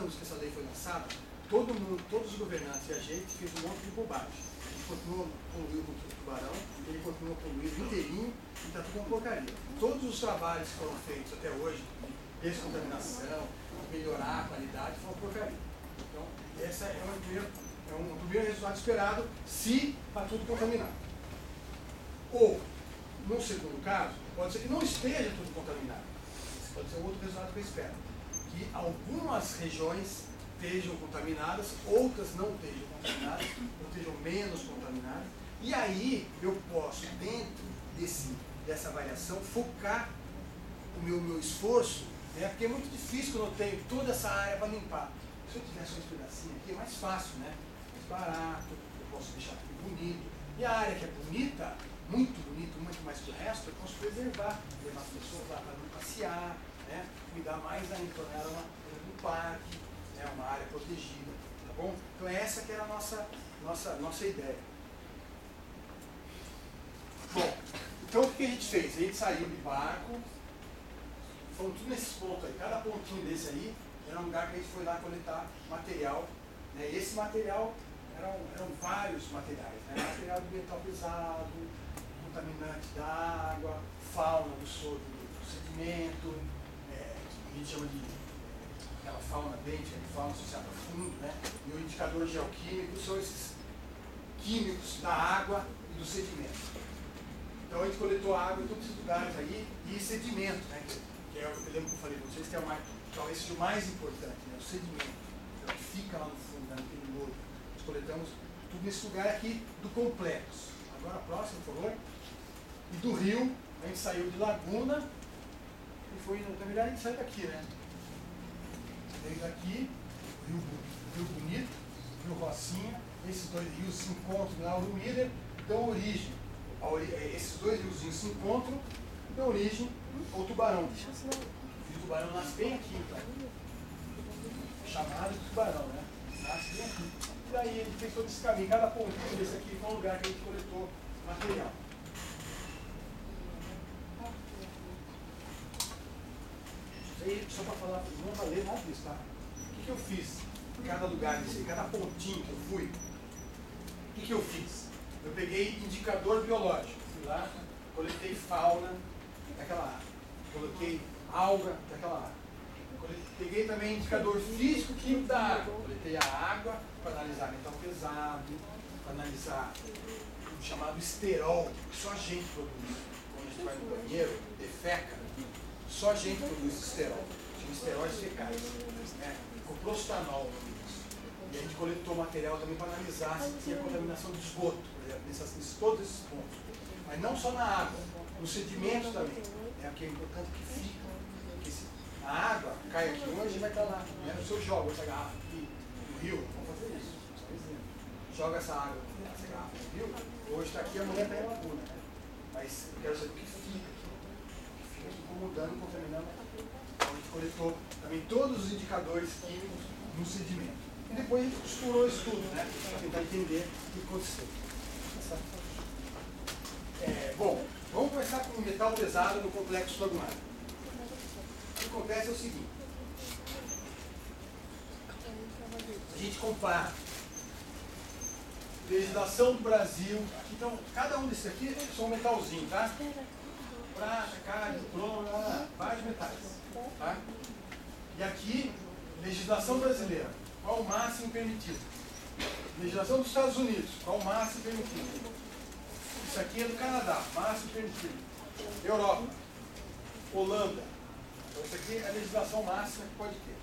anos que essa lei foi lançada, todo mundo, todos os governantes e a gente fez um monte de bobagem. A gente continuou poluindo com o tubarão, ele continua poluindo inteirinho e está tudo uma porcaria. Todos os trabalhos que foram feitos até hoje, de descontaminação, de melhorar a qualidade, foram porcaria. Então, esse é um primeiro resultado esperado se está tudo contaminado. Ou, no segundo caso, pode ser que não esteja tudo contaminado. Esse pode ser outro resultado que eu espero. Que algumas regiões estejam contaminadas, outras não estejam contaminadas, ou estejam menos contaminadas. E aí eu posso, dentro dessa variação, focar o meu esforço, né? Porque é muito difícil quando eu tenho toda essa área para limpar. Se eu tivesse um pedacinho aqui, é mais fácil, né? Mais barato, eu posso deixar aqui bonito. E a área que é bonita, muito mais que o resto, eu posso preservar, levar as pessoas lá para passear, né? Cuidar mais ainda, tornar ela um parque, né? Uma área protegida, tá bom? Então essa que era a nossa ideia. Bom, então o que a gente fez? A gente saiu de barco, fomos tudo nesses pontos aí, cada pontinho desse aí era um lugar que a gente foi lá coletar material, né? E esse material eram vários materiais, né? Material de metal pesado, contaminante da água, fauna do sedimento, a gente chama de aquela fauna bêntica, fauna associada a fundo, né? E o indicador geoquímico são esses químicos da água e do sedimento. Então a gente coletou água em todos esses lugares aí e sedimento, né? Que eu lembro que eu falei para vocês que é talvez seja o mais importante, né? O sedimento, que é o que fica lá no fundo, né? Naquele lodo. Nós coletamos tudo nesse lugar aqui do complexo. Agora próximo, por favor. E do rio, a gente saiu de Laguna e foi, na verdade a gente saiu daqui, né? Veio daqui, Rio Bonito, Rio Rocinha, esses dois rios se encontram na Ouro Miller, dão origem. Esses dois riozinhos se encontram, dão origem ao tubarão. E o tubarão nasce bem aqui, então. Chamado de tubarão, né? Nasce bem aqui. E daí ele fez todo esse caminho, cada pontinho desse aqui foi um lugar que a gente coletou material. E só para falar, não vai ler nada disso, tá? O que eu fiz em cada lugar desse, cada pontinho que eu fui? O que eu fiz? Eu peguei indicador biológico, fui lá, coletei fauna daquela área, coloquei alga daquela área. Peguei também indicador físico-químico da água, coletei a água para analisar metal pesado, para analisar o chamado esterol, que só a gente produz. Quando a gente vai no banheiro, defeca, só a gente produz esterol, chama esteróides fecais, né? Com prostanol. E a gente coletou material também para analisar se tinha contaminação de esgoto, por exemplo, todos esses pontos. Mas não só na água, no sedimento também. Porque é importante que fica. Porque se a água cai aqui hoje, vai estar lá. Né? Se eu jogo essa garrafa aqui no rio, vamos fazer isso. Só um exemplo. Joga essa água, essa garrafa no rio, hoje está aqui, amanhã está em Laguna. Né? Mas eu quero saber o que fica aqui. O que fica aqui incomodando e contaminando. Então a gente coletou também todos os indicadores químicos no sedimento. E depois a gente costurou isso tudo, né? Para tentar entender o que aconteceu. Bom, vamos começar com o metal pesado no complexo lagunar. O que acontece é o seguinte. A gente compara legislação do Brasil. Então, cada um desses aqui são um metalzinho, tá? Prata, cádio, cromo, vários metais. Tá? E aqui, legislação brasileira. Qual o máximo permitido? Legislação dos Estados Unidos. Qual o máximo permitido? Isso aqui é do Canadá. Máximo permitido. Europa. Holanda. Então isso aqui é a legislação máxima que pode ter.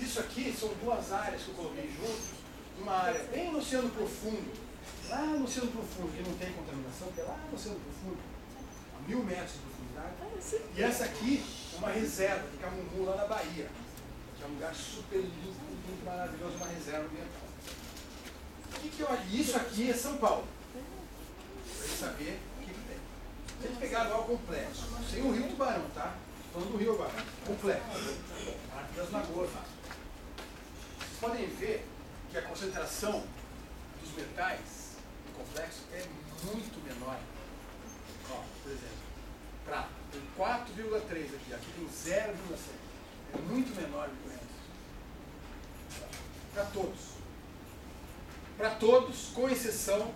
Isso aqui são duas áreas que eu coloquei juntos. Uma área bem no oceano profundo. Lá no oceano profundo, que não tem contaminação, que é lá no oceano profundo. A 1000 metros de profundidade. E essa aqui é uma reserva de Camungu, lá na Bahia. Que é um lugar super lindo, muito maravilhoso, uma reserva ambiental. Isso aqui é São Paulo. Para você saber o que tem. Se a gente pegar agora o complexo, sem o Rio Tubarão, tá? Estou falando do rio agora. Complexo. Parque das Lagoas. Vocês podem ver que a concentração dos metais no complexo é muito menor. Ó, por exemplo, prata tem 4,3 aqui tem 0,7. É muito menor do que o resto. para todos. Para todos, com exceção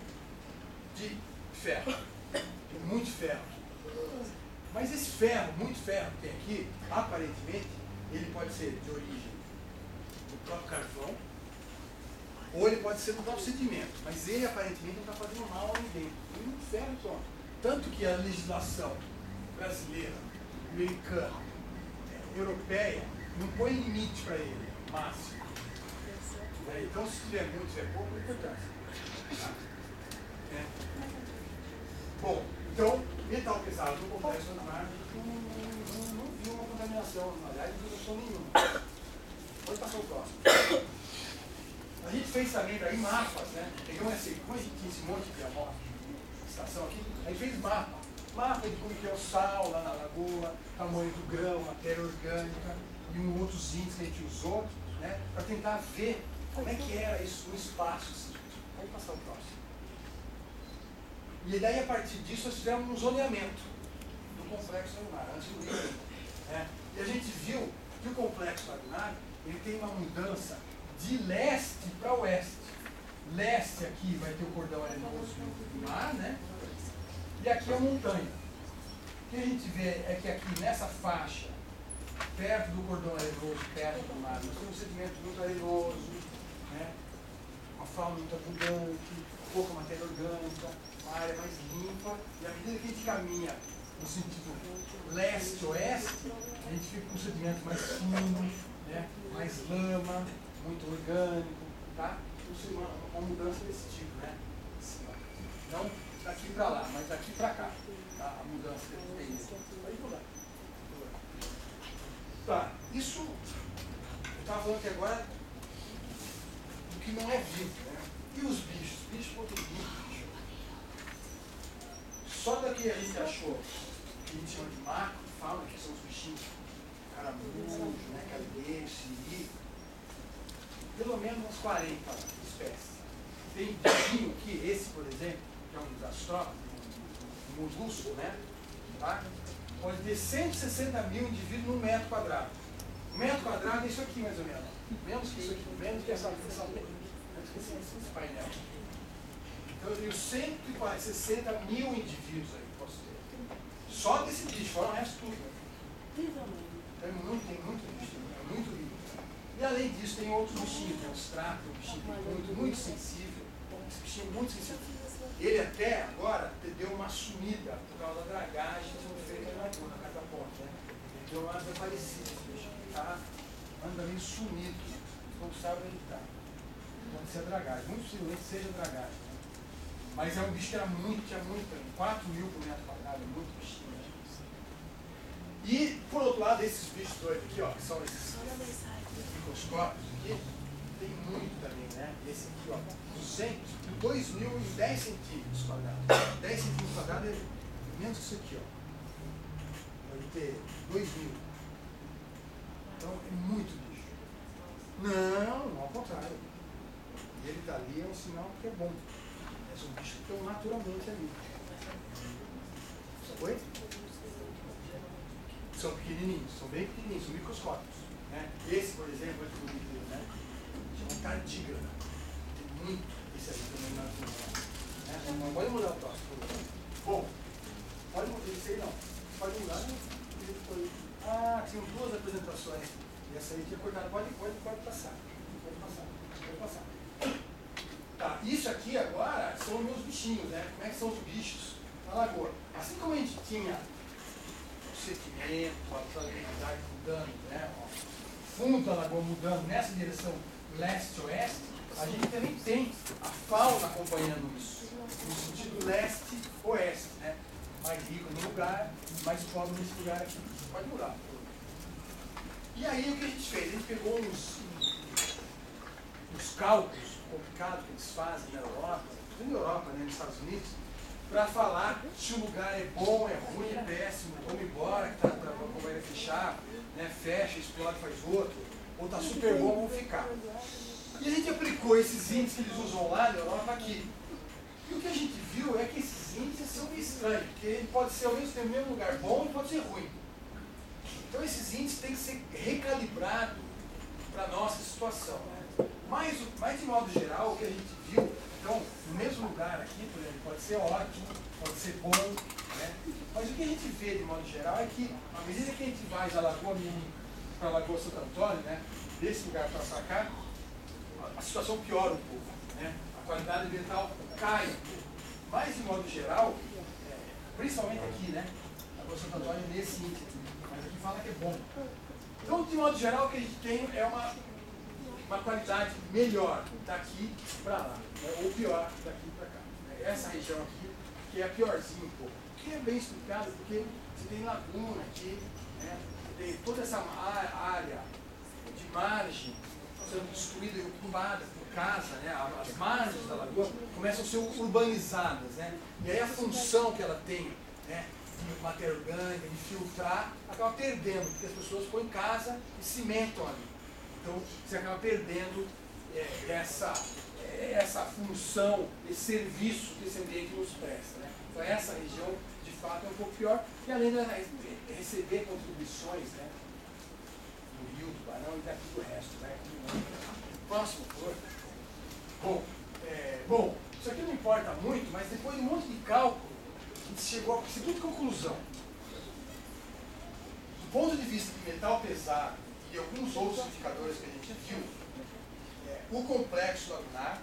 de ferro. Tem muito ferro. Mas esse ferro, muito ferro que tem aqui, aparentemente, ele pode ser de origem do próprio carvão, ou ele pode ser do próprio sedimento. Mas ele, aparentemente, não está fazendo mal a ninguém. Tem muito ferro só. Tanto que a legislação brasileira, americana, europeia, não põe limite para ele, máximo. Então, se tiver muito, se tiver pouco, não tem importância. Tá? Bom, então, metal pesado no complexo lunar não viu uma contaminação, aliás, não viu nenhuma. Pode passar o próximo. A gente fez também daí mapas, né? Pegamos esse, como a gente tinha esse monte de estação aqui, a gente fez mapa de como que é o sal lá na lagoa, tamanho do grão, matéria orgânica e outros índices que a gente usou, né? Para tentar ver como é que era isso no espaço. Assim. Pode passar o próximo. E daí, a partir disso, nós fizemos um zoneamento do complexo lagunar, antes do rio. Né? E a gente viu que o complexo lagunar ele tem uma mudança de leste para oeste. Leste aqui vai ter o cordão arenoso do mar, né? E aqui a montanha. O que a gente vê é que aqui nessa faixa, perto do cordão arenoso, perto do mar, nós temos um sedimento muito arenoso, né? Uma fauna muito abundante, pouca matéria orgânica, uma área mais limpa, e à medida que a gente caminha no sentido leste-oeste, a gente fica com um sedimento mais fino, né? Mais lama, muito orgânico, tá? Uma mudança desse tipo, né? Assim, não daqui para lá, mas daqui para cá, tá? A mudança que tem isso. Aí vou lá. Tá, isso, eu estava falando aqui agora do que não é vivo, né? E os bichos? Os bichos, pô, tem muito bicho. Só daqui a gente achou, que a gente chama de macro, fauna, que são os bichinhos, caramujo, né, caranguejo, siri, pelo menos umas 40 espécies. Tem bichinho aqui, esse, por exemplo, que é um dos astrópodes, um molusco, né? Tá? Pode ter 160 mil indivíduos no metro quadrado. Um metro quadrado é isso aqui, mais ou menos. Menos que isso aqui, menos que esse painel. Então eu tenho 160 mil indivíduos aí, posso ter. Só desse bicho, fora o resto tudo. Tem muito bicho, é muito lindo. E além disso, tem outros bichinhos, tem os tratos, um bichinho muito sensível. Esse bichinho é muito sensível. Ele até agora deu uma sumida por causa da dragagem que foi feita na casa da porta. Né? Ele deu uma desaparecida, esse bicho. Tá? Anda meio sumido. Não sabe onde ele está. Pode ser a dragagem. Muito possivelmente seja a dragagem. Né? Mas é um bicho que tinha muito, 4 mil por metro quadrado, muito bichinho. Né? E, por outro lado, esses bichos doidos aqui, ó, que são esses microscópios aqui, tem muito também, né? Esse aqui, ó, 2.000 em 10 centímetros quadrados. 10 centímetros quadrados é menos que isso aqui, ó. Pode ter 2.000. Então é muito bicho. Não, ao contrário. E ele está ali é um sinal que é bom. São bichos que estão naturalmente ali. Oi? São pequenininhos, são bem pequenininhos, são microscópicos. Né? Esse, por exemplo, é que bonito, né? Chama tardígrado. Tem muito esse aí também na natureza. Né? Pode mudar o próximo, por favor. Bom, pode mudar esse aí não. Pode mudar, né? Ah, tinham 2 apresentações. E essa aí tinha cortado. Pode passar. Pode passar. Tá, isso aqui agora são os meus bichinhos, né? Como é que são os bichos na lagoa? Assim como a gente tinha o sedimento, a salinidade mudando, né? O fundo da lagoa mudando nessa direção leste-oeste, a gente também tem a fauna acompanhando isso, no sentido leste-oeste, né? Mais rico no lugar, mais pobre nesse lugar aqui. Pode mudar. E aí o que a gente fez? A gente pegou uns cálculos complicados que eles fazem na Europa, né, nos Estados Unidos, para falar se o lugar é bom, é ruim, é péssimo, vamos embora, que como vai fechar, né, fecha, explode, faz outro, ou está super bom, vamos ficar. E a gente aplicou esses índices que eles usam lá na Europa aqui. E o que a gente viu é que esses índices são meio estranhos, porque ele pode ser ao mesmo tempo no mesmo lugar bom e pode ser ruim. Então esses índices têm que ser recalibrados para a nossa situação. Né? Mas de modo geral, o que a gente viu, então, no mesmo lugar aqui, por exemplo, pode ser ótimo, pode ser bom, né? Mas o que a gente vê de modo geral é que, à medida que a gente vai da Lagoa Mínima para a Lagoa Santo Antônio, né? Desse lugar para cá, a situação piora um pouco, né? A qualidade ambiental cai um pouco. Mas, de modo geral, principalmente aqui, né? A Lagoa Santo Antônio nesse índice, mas aqui fala que é bom. Então, de modo geral, o que a gente tem é uma qualidade melhor daqui para lá, né? Ou pior daqui para cá. Essa região aqui, que é a piorzinha um pouco. Que é bem explicado, porque você tem laguna aqui, né? Tem toda essa área de margem sendo destruída e ocupada por casa, né? As margens da lagoa começam a ser urbanizadas, né? E aí a função que ela tem, né, de matéria orgânica, de filtrar, acaba perdendo, porque as pessoas põem casa e cimentam ali. Então você acaba perdendo essa função, esse serviço que esse ambiente nos presta, né? Então essa região, de fato, é um pouco pior, e além de receber contribuições, né, do Rio, do Barão e daqui do resto, né? Próximo, por favor. Bom, isso aqui não importa muito, mas depois de um monte de cálculo, a gente chegou a seguinte conclusão. Do ponto de vista de metal pesado e alguns outros indicadores que a gente viu, o complexo lagunar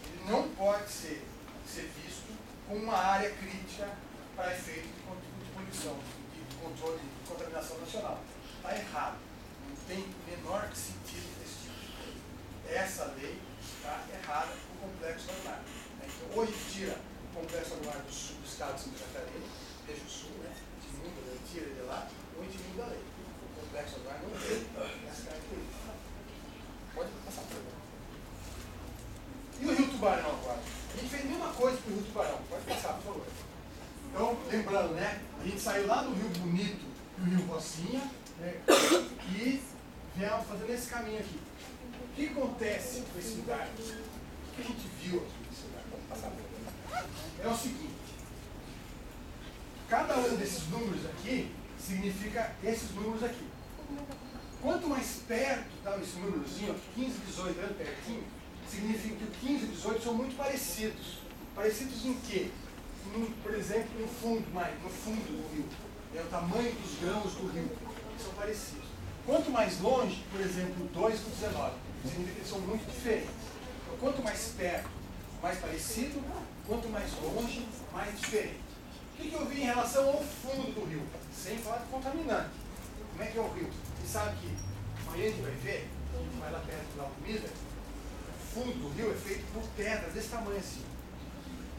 ele não pode ser visto como uma área crítica para efeito de poluição, de controle de contaminação nacional. Está errado. Não tem o menor sentido desse tipo de coisa. Essa lei está errada para o complexo lagunar. Então, ou a gente tira o complexo lagunar do sul do estado de Santa Catarina, deixa o sul, né? Tira ele de lá, ou a gente muda a lei. O complexo lagunar não tem essa característica. Pode passar por lá. E o Rio Tubarão agora? A gente fez a mesma coisa para o Rio Tubarão. Pode passar, por favor. Então, lembrando, né? A gente saiu lá do Rio Bonito e o Rio Rocinha, né, e viemos fazendo esse caminho aqui. O que acontece com esse lugar? O que a gente viu aqui nesse lugar? Vamos passar por lá. É o seguinte. Cada um desses números aqui significa esses números aqui. Quanto mais perto está esse númerozinho, 15, 18, bem pertinho, significa que o 15 e o 18 são muito parecidos. Parecidos em quê? Por exemplo, no fundo do rio. É o tamanho dos grãos do rio. Eles são parecidos. Quanto mais longe, por exemplo, 2 com 19, significa que eles são muito diferentes. Então, quanto mais perto, mais parecido. Quanto mais longe, mais diferente. O que eu vi em relação ao fundo do rio? Sem falar de contaminante. Como é que é o rio? Você sabe que amanhã a gente vai ver, a gente vai lá perto da comida, o fundo do rio é feito por pedras desse tamanho assim.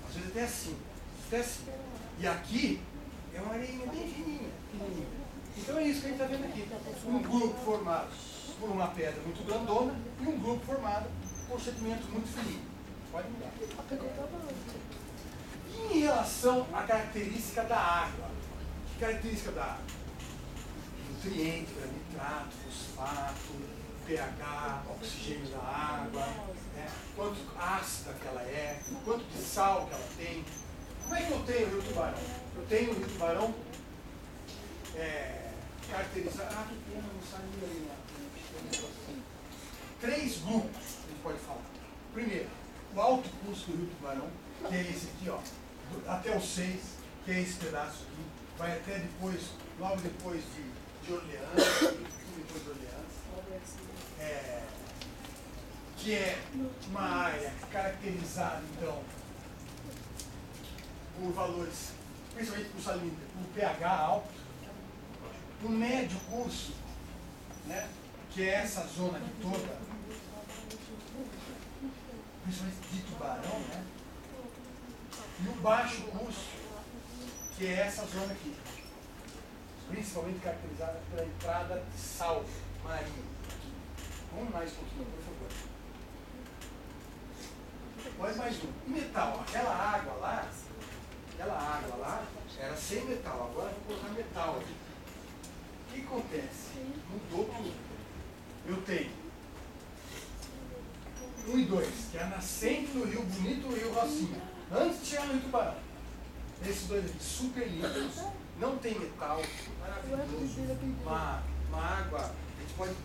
Às vezes até assim. E aqui é uma areinha bem fininha, pequenininha. Então é isso que a gente está vendo aqui. Um grupo formado por uma pedra muito grandona e um grupo formado por sedimentos muito fininhos. Pode mudar. E em relação à característica da água? Que característica da água? Nutriente, nitrato, fosfato, pH, oxigênio da água, né? Quanto ácida que ela é, quanto de sal que ela tem. Como é que eu tenho o Rio Tubarão? Eu tenho o Rio Tubarão caracterizado. Ah, que pena, não saiu aí, né? 3 grupos a gente pode falar. Primeiro, o alto curso do Rio Tubarão, que é esse aqui, ó, até o 6, que é esse pedaço aqui, vai até depois, logo depois de Orleans, depois de Orleans, que é uma área caracterizada, então, por valores, principalmente por salinidade, por pH alto, o médio curso, né, que é essa zona aqui toda, principalmente de Tubarão, né, e o baixo curso, que é essa zona aqui, principalmente caracterizada pela entrada de sal marinho. Vamos mais um pouquinho, por favor. Depois mais um. E metal, aquela água lá era sem metal, agora eu vou colocar metal aqui. O que acontece? Mudou tudo. Eu tenho 1 e 2, que é a nascente do Rio Bonito e do Rio Rocinha, antes de chegar no Rio Tubarão. Esses dois aqui, super líquidos, não tem metal, maravilhoso, uma água, a gente pode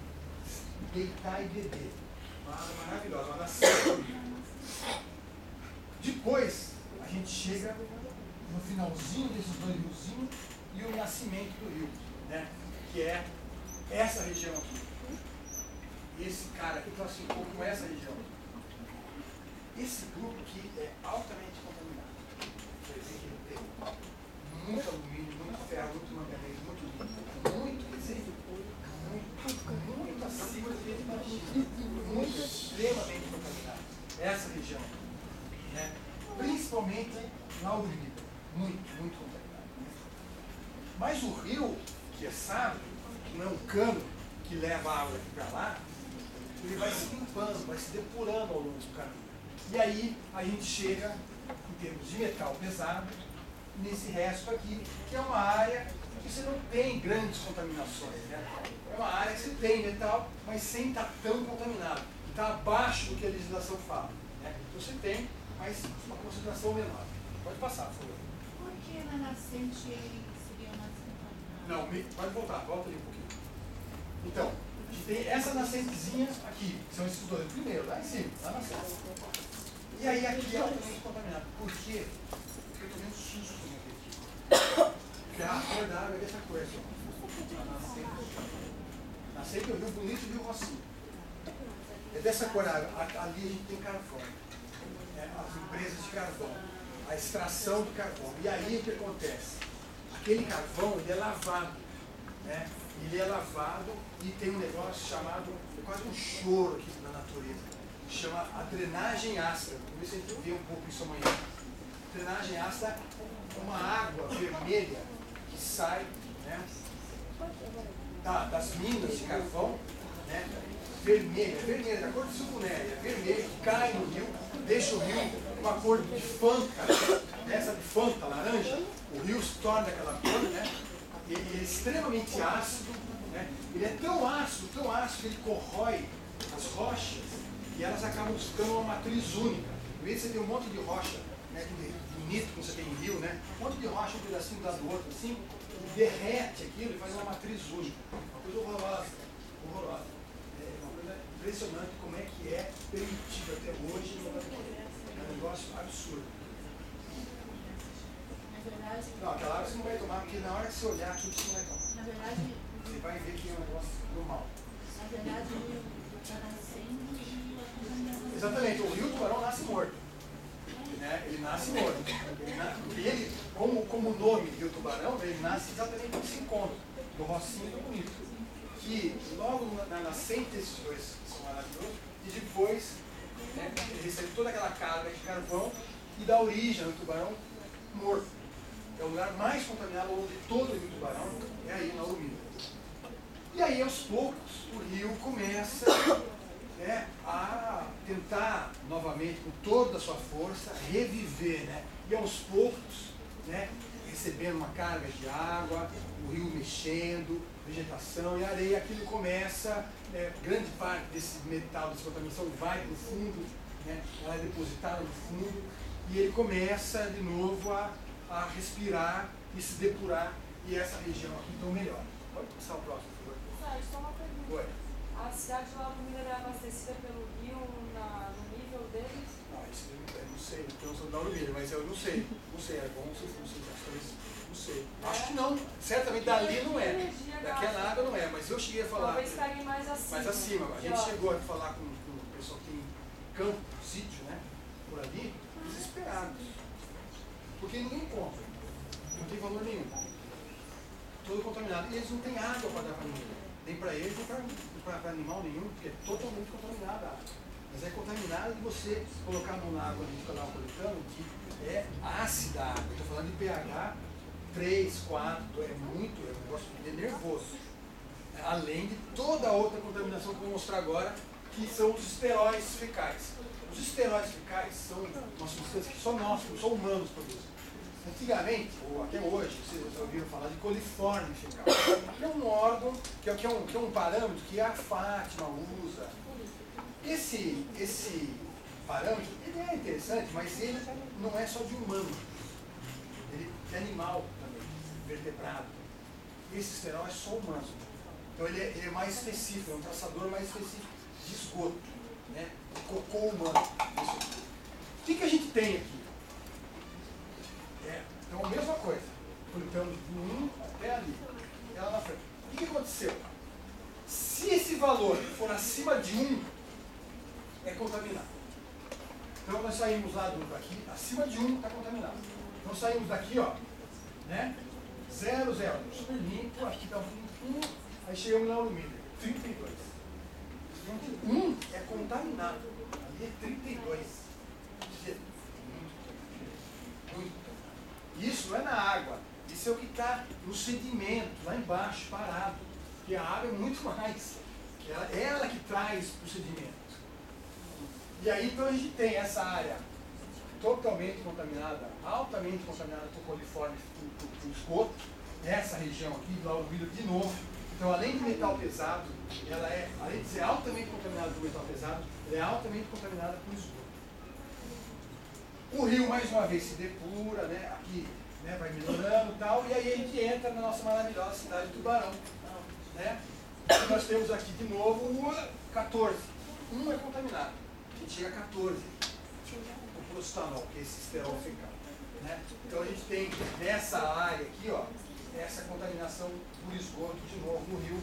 deitar e beber. uma água maravilhosa, uma nascente do rio. Depois, a gente chega no finalzinho desses dois riozinhos e o nascimento do rio, né? Que é essa região aqui. Esse cara aqui classificou com essa região. Esse grupo aqui é altamente contaminado. Quer dizer que ele tem muito alumínio, muito ferro, muito manganês, muito lítio, muito, quer dizer, muito acima do que ele imagina. Muito extremamente contaminado. Essa região, né? Principalmente na Urbida. Muito, muito contaminado. Mas o rio, que é sábio, que não é um cano que leva a água aqui para lá, ele vai se limpando, vai se depurando ao longo do caminho. E aí a gente chega, em termos de metal pesado, nesse resto aqui, que é uma área que você não tem grandes contaminações, né? É uma área que você tem metal, mas sem estar tão contaminado. Está abaixo do que a legislação fala, né? Então você tem, mas uma concentração menor. Pode passar, por favor. Por que na nascente seria mais contaminado? Não, pode voltar, volta ali um pouquinho. Então, a gente tem essa nascentezinha aqui, que são esses dois. Primeiro, lá em cima, lá na nascente. E aí aqui é altamente contaminado. Por quê? Porque eu estou vendo susto aqui. Porque a cor da água é dessa cor aqui. Nascente do Rio Bonito e Rio Rocinho. É dessa cor a água. Ali a gente tem carvão. As empresas de carvão. A extração do carvão. E aí o que acontece? Aquele carvão ele é lavado. Né? Ele é lavado e tem um negócio chamado, é quase um choro aqui na natureza, chama a drenagem ácida. Vamos ver se a gente vê um pouco isso amanhã. Drenagem ácida é uma água vermelha que sai, né, das minas de carvão, né, vermelha, da cor de sucunérdia, vermelha, que cai no rio, deixa o rio uma cor de fanta, né, sabe, fanta, laranja, o rio se torna aquela cor, né? Ele é extremamente ácido, né? Ele é tão ácido que ele corrói as rochas e elas acabam ficando uma matriz única. Em vez de você ter um monte de rocha, né, bonito, como você tem em rio, né? Um monte de rocha, um pedacinho da do outro, assim, ele derrete aquilo e faz uma matriz única. Uma coisa horrorosa, horrorosa. É uma coisa impressionante como é que é permitido até hoje. É um negócio absurdo. Não, aquela água você não vai tomar, porque na hora que você olhar aqui, você não vai tomar. Na verdade, você vai ver que é um negócio normal. Na verdade, o rio está nascendo e a contaminação. Exatamente, o rio Tubarão nasce morto. Né? Ele nasce morto. Ele, como o nome Rio Tubarão, ele nasce exatamente nesse encontro, do Rocinho e do Bonito. Que logo na nascente desses dois, que são maravilhosos, e depois, né, ele recebe toda aquela carga de carvão e dá origem ao Tubarão morto. É o lugar mais contaminado ao longo de todo o Rio Tubarão, é aí na Urbida. E aí, aos poucos, o rio começa, né, a tentar, novamente, com toda a sua força, reviver, né? E aos poucos, né, recebendo uma carga de água, o rio mexendo, vegetação e areia, aquilo começa, grande parte desse metal, dessa contaminação vai para o fundo, né, ela é depositada no fundo, e ele começa de novo a respirar e se depurar, e essa região aqui então melhora. Pode passar o próximo, por favor. Só uma pergunta. Oi. A cidade de Lago Mineiro é abastecida pelo rio no nível deles? Não, isso eu não sei, eu não sou da Urbida, mas eu não sei, é bom se não sei, não sei. Acho que não, certamente dali não é, daquela água não é, mas eu cheguei a falar. Talvez pegue mais acima. Mais acima, a gente chegou a falar com o pessoal que tem campo, sítio, né, por ali, desesperados. Porque ninguém compra, não tem valor nenhum, todo contaminado. E eles não têm água para dar para ninguém, nem para eles, nem para animal nenhum, porque é totalmente contaminada a água. Mas é contaminada de você colocar a mão na água do canal napolitano, que é ácida a água. Estou falando de pH 3, 4, é um negócio nervoso. Além de toda a outra contaminação que eu vou mostrar agora, que são os esteróis fecais. Os esteróis fecais são uma substância que só nós, só humanos produzem. Antigamente, ou até hoje, vocês já ouviram falar de coliforme fecal. Que é um órgão, que é um parâmetro que a Fátima usa. Esse parâmetro, ele é interessante, mas ele não é só de humano. Ele é animal também, vertebrado. Esse esterói é só humano. Então ele é mais específico, é um traçador mais específico de esgoto. Né? cocô humano. Isso aqui. O que a gente tem aqui? Então, a mesma coisa. Colitamos do 1 até ali. E lá na frente. O que aconteceu? Se esse valor for acima de 1, é contaminado. Então, nós saímos lá daqui, acima de 1 está contaminado. Então, saímos daqui, ó, né? 0, 0. Super limpo, aqui está 1, aí chegamos lá no milho. 32. 1 é contaminado. Ali é 32. Muito. Isso não é na água. Isso é o que está no sedimento, lá embaixo, parado. Porque a água é muito mais. Ela que traz o sedimento. E aí, então, a gente tem essa área totalmente contaminada, altamente contaminada por coliformes, por esgoto. Essa região aqui, do Lauro Miller, de novo. Então, além de metal pesado, ela é, além de ser altamente contaminada por metal pesado, ela é altamente contaminada por esgoto. O rio, mais uma vez, se depura, né? Aqui, né, vai melhorando e tal, e aí a gente entra na nossa maravilhosa cidade de Tubarão. Né? E nós temos aqui de novo o 14. 1 é contaminado. A gente chega a 14. O prostanol, que é esse esterol fecal. Né? Então a gente tem nessa área aqui, ó, essa contaminação por esgoto de novo no rio,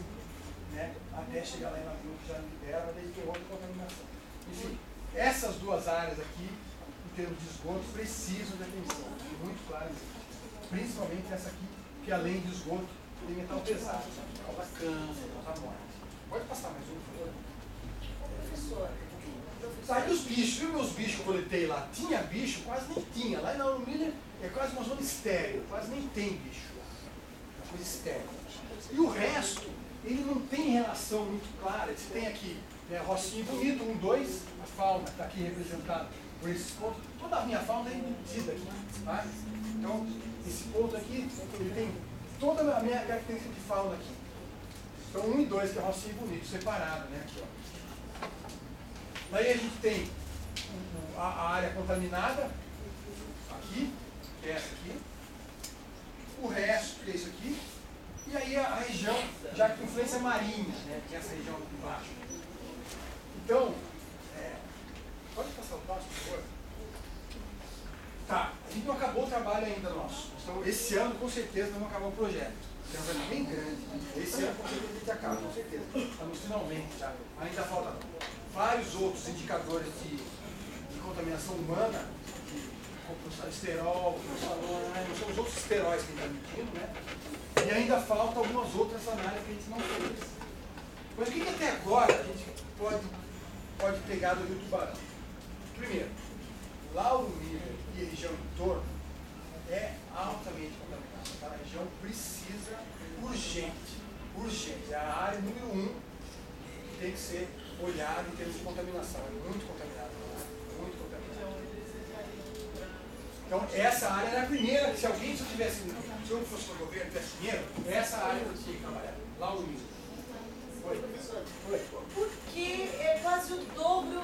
né? Até chegar lá em Navio, que já libera, daí tem outra contaminação. Enfim, essas duas áreas aqui, em termos de esgoto, precisam de atenção. Muito claro isso. Principalmente essa aqui, que além de esgoto, tem metal pesado, causa câncer, causa morte. Pode passar mais um, por favor? Professor. Aí os bichos, viu meus bichos que eu coletei lá? Tinha bicho? Quase nem tinha. Lá em Lauro Miller é quase uma zona estéril, quase nem tem bicho lá. É uma coisa estéril. E o resto, ele não tem relação muito clara. Você tem aqui, né, rocinho bonito, 1, 2, a fauna está aqui representada por esses pontos. Toda a minha fauna é embutida aqui. Tá? Então, esse ponto aqui, ele tem toda a minha característica de fauna aqui. Então, 1 e 2, que é rocinho bonito, separado, né? Aqui, ó. Daí a gente tem a área contaminada, aqui, que é essa aqui. O resto, que é isso aqui. E aí a região, já com influência marinha, né? Que é essa região aqui embaixo. Então, pode passar o próximo, por favor? Tá, a gente não acabou o trabalho ainda nosso. Então, esse ano, com certeza, vamos acabar o projeto. É um projeto bem grande. Esse ano, com certeza, a gente acaba, com certeza. Estamos finalmente já. Ainda falta vários outros indicadores de contaminação humana, de esterol, são os outros esteróis que a gente está medindo, né? E ainda falta algumas outras análises que a gente não fez. Mas o que até agora a gente pode pegar do Rio Tubarão? Primeiro, Lauro Miller e a região em torno é altamente contaminada. Tá? A região precisa urgente. É a área número 1 que tem que ser olhada em termos de contaminação. É muito contaminada. Muito contaminada. Então, essa área era a primeira. Se eu fosse para o governo, tivesse dinheiro, essa área eu tinha que trabalhar. Lauro Miller. Oi. Porque é quase o dobro,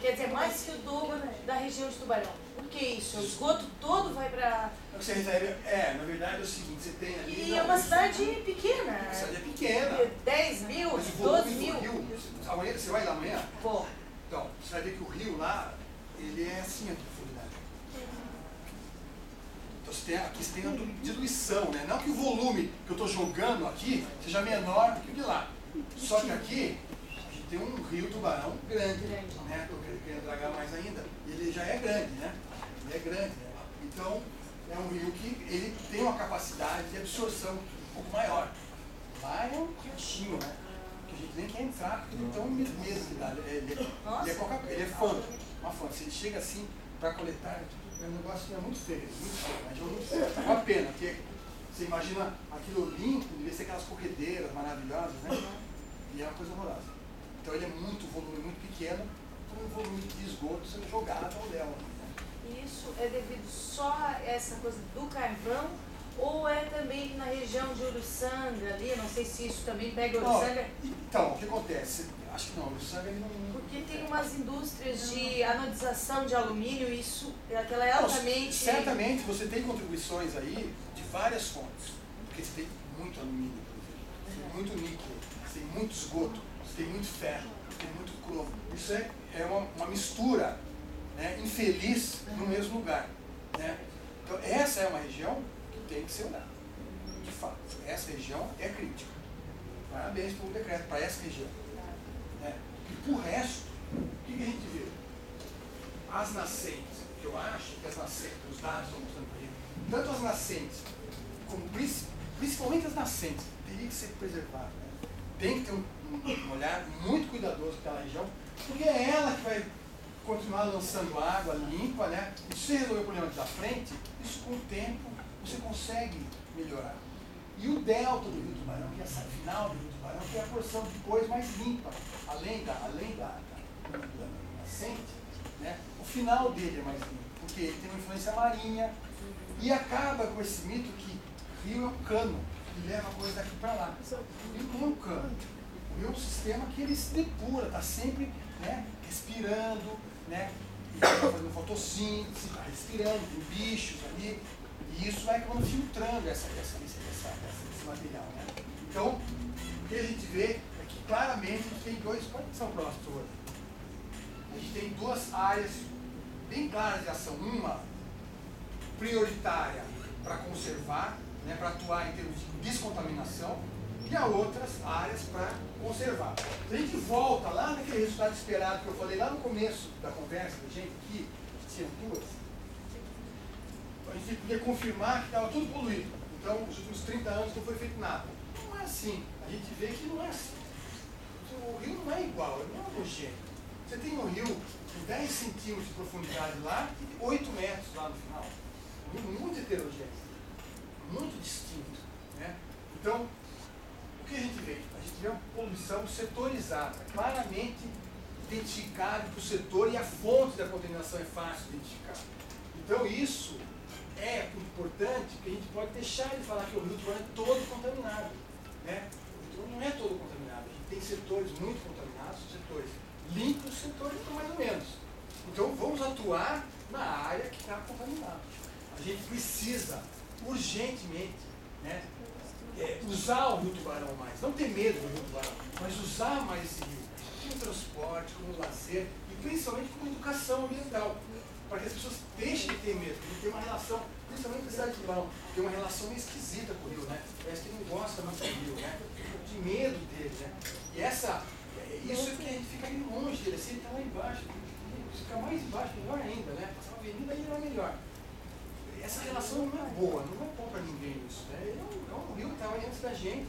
quer dizer, mais que o dobro da região de Tubarão. Por que isso? O esgoto todo vai para... Você recebe, na verdade é o seguinte, você tem ali... E é uma cidade pequena. A cidade é pequena. 10 mil, Mas o 12 volume mil. do rio, amanhã, você vai lá amanhã? Pô. Então, você vai ver que o rio lá, ele é assim a profundidade. Então aqui você tem uma diluição, né? Não que o volume que eu estou jogando aqui seja menor do que o de lá. Só que aqui a gente tem um rio Tubarão grande, né? Estou querendo dragar mais ainda. Ele já é grande, né? Ele é grande. Né? Então, é um rio que ele tem uma capacidade de absorção um pouco maior. Lá é um riachinho, né? Que a gente nem quer entrar, porque ele tem um mesmo que dá. Ele é fonte, uma fonte. Se ele chega assim para coletar, é um negócio que é muito feio, muito feio. É uma pena, porque você imagina aquilo limpo, devia ser aquelas corredeiras maravilhosas, né? E é uma coisa horrorosa. Então ele é muito volume, muito pequeno, com um volume de esgoto sendo jogado ao léu. Isso é devido só a essa coisa do carvão ou é também na região de Uruçanga ali? Não sei se isso também pega Uruçanga. Então, o que acontece? Acho que não, Uruçanga ele não... Porque tem umas indústrias de anodização de alumínio, isso, aquela é altamente... Certamente você tem contribuições aí de várias fontes. Porque você tem muito alumínio, por exemplo. Você tem muito níquel, você tem muito esgoto. você tem muito ferro, tem muito cromo. Isso é uma mistura, né, infeliz no mesmo lugar. Né? Então, essa é uma região que tem que ser olhada. De fato, essa região é crítica. Parabéns pelo decreto, para essa região. Né? E por resto, o que a gente vê? As nascentes, que eu acho que as nascentes, os dados estão mostrando para a gente, tanto as nascentes, como principalmente as nascentes, teria que ser preservadas. Né? Tem que ter um olhar muito cuidadoso pela região, porque é ela que vai continuar lançando água limpa, né? E se você resolver o problema da frente, isso com o tempo você consegue melhorar. E o delta do Rio Tubarão, que é essa final do Rio Tubarão, que é a porção depois mais limpa, além da nascente, né? O final dele é mais limpo, porque ele tem uma influência marinha e acaba com esse mito que rio é um cano, que leva coisa daqui para lá. O rio não é um cano. O rio é um sistema que ele se depura, está sempre, né, respirando, né, está fazendo fotossíntese, está respirando, tem bichos ali, e isso vai acabando filtrando esse material. Né? Então, o que a gente vê é que claramente a gente tem dois, quais são próximos hoje? A gente tem duas áreas bem claras de ação, uma prioritária para conservar, né, para atuar em termos de descontaminação, e a outras áreas para conservar. Se a gente volta lá naquele resultado esperado que eu falei lá no começo da conversa da gente aqui, que tinha duas, a gente podia confirmar que estava tudo poluído. Então, nos últimos 30 anos não foi feito nada. Não é assim. A gente vê que não é assim. O rio não é igual, ele não é homogêneo. Você tem um rio com 10 centímetros de profundidade lá e 8 metros lá no final. Um rio muito heterogêneo, muito distinto. Né? Então, o que a gente vê? A gente vê uma poluição setorizada, claramente identificado para o setor e a fonte da contaminação é fácil de identificar. Então isso é importante, porque a gente pode deixar de falar que o Rio Tubarão é todo contaminado. Né? O Rio Tubarão não é todo contaminado, a gente tem setores muito contaminados, setores limpos, setores mais ou menos. Então vamos atuar na área que está contaminada. A gente precisa urgentemente, né, usar o Rio Tubarão mais, não ter medo do Rio Tubarão, mas usar mais esse rio como transporte, como lazer e principalmente como educação ambiental, para que as pessoas deixem de ter medo, de ter uma relação, principalmente na cidade de Tubarão, tem uma relação meio esquisita com o rio, né? Parece que não gosta muito do rio, né? De medo dele, né? E isso é que a gente fica ali longe dele, assim, ele está lá embaixo, se ficar mais embaixo, melhor ainda, né? Passar uma avenida aí não é melhor. Essa relação não é boa, não é bom para ninguém isso, né? Ele é um rio que estava antes da gente.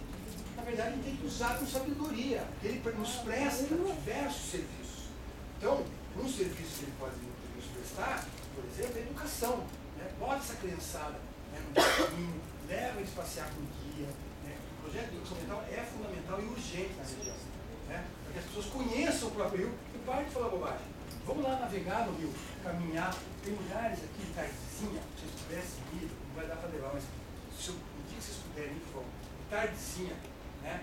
Na verdade, a gente tem que usar com sabedoria, porque ele nos presta diversos serviços. Então, um serviço que ele pode nos prestar, por exemplo, é a educação. Né? Bota essa criançada, né, no caminho, leva eles a passear com guia. Né? O projeto de educação ambiental é fundamental e urgente na região. Né? Para que as pessoas conheçam o próprio rio e parem de falar bobagem. Vamos lá navegar no rio, caminhar. Tem lugares aqui de tardezinha, se vocês pudessem ir, não vai dar para levar, mas no dia que vocês puderem ir, por favor, tardezinha, né?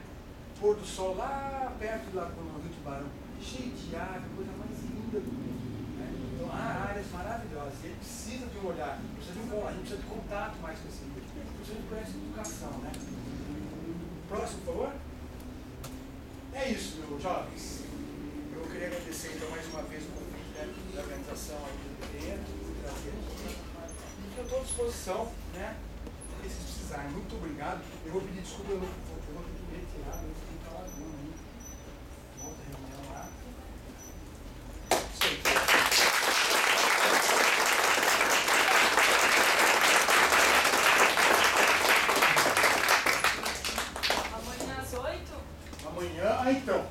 Pôr do sol lá perto do Rio Tubarão, cheio de água, coisa mais linda do mundo. Né? Então há áreas maravilhosas, e ele precisa de um olhar, precisa de a gente precisa de contato mais com esse rio, precisa de essa educação. Né? Próximo, por favor. É isso, meus jovens. Eu queria agradecer então mais uma vez o convite, né, da organização aí do evento, por trazer aqui. E eu estou à disposição, né? Se vocês precisarem. Muito obrigado. Eu vou pedir desculpa, eu vou pedir retirado, eu fiquei para lá aí. Volta a reunião lá. Isso aí. Amanhã às 8? Amanhã, então.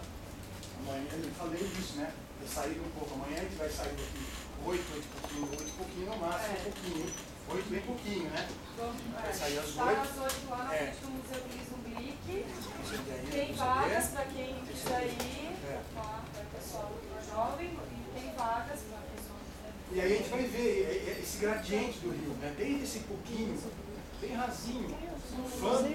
Amanhã eu falei disso, né? Eu saí um pouco. Amanhã a gente vai sair daqui 8 e pouquinho no máximo, um pouquinho. 8 bem pouquinho, né? Vai sair às 8. Está às 8 lá na frente do Museu Luiz Umblick. Tem vagas vagas para quem quiser ir, para o pessoal jovem, e tem vagas para a pessoa que E aí a gente vai ver esse gradiente do rio, né? Desde esse pouquinho, bem rasinho, fanta,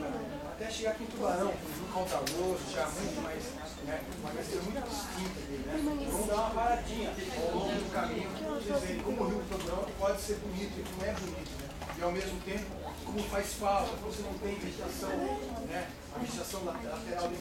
até chegar aqui em Tubarão, no Cautaloso, já muito mais, né? Uma coisa muito distinta dele, né? Vamos dar uma paradinha ao longo do caminho, para vocês verem como o rio Tubarão pode ser bonito e como é bonito, né? E ao mesmo tempo, como faz falta, você não tem vegetação, né? A vegetação lateral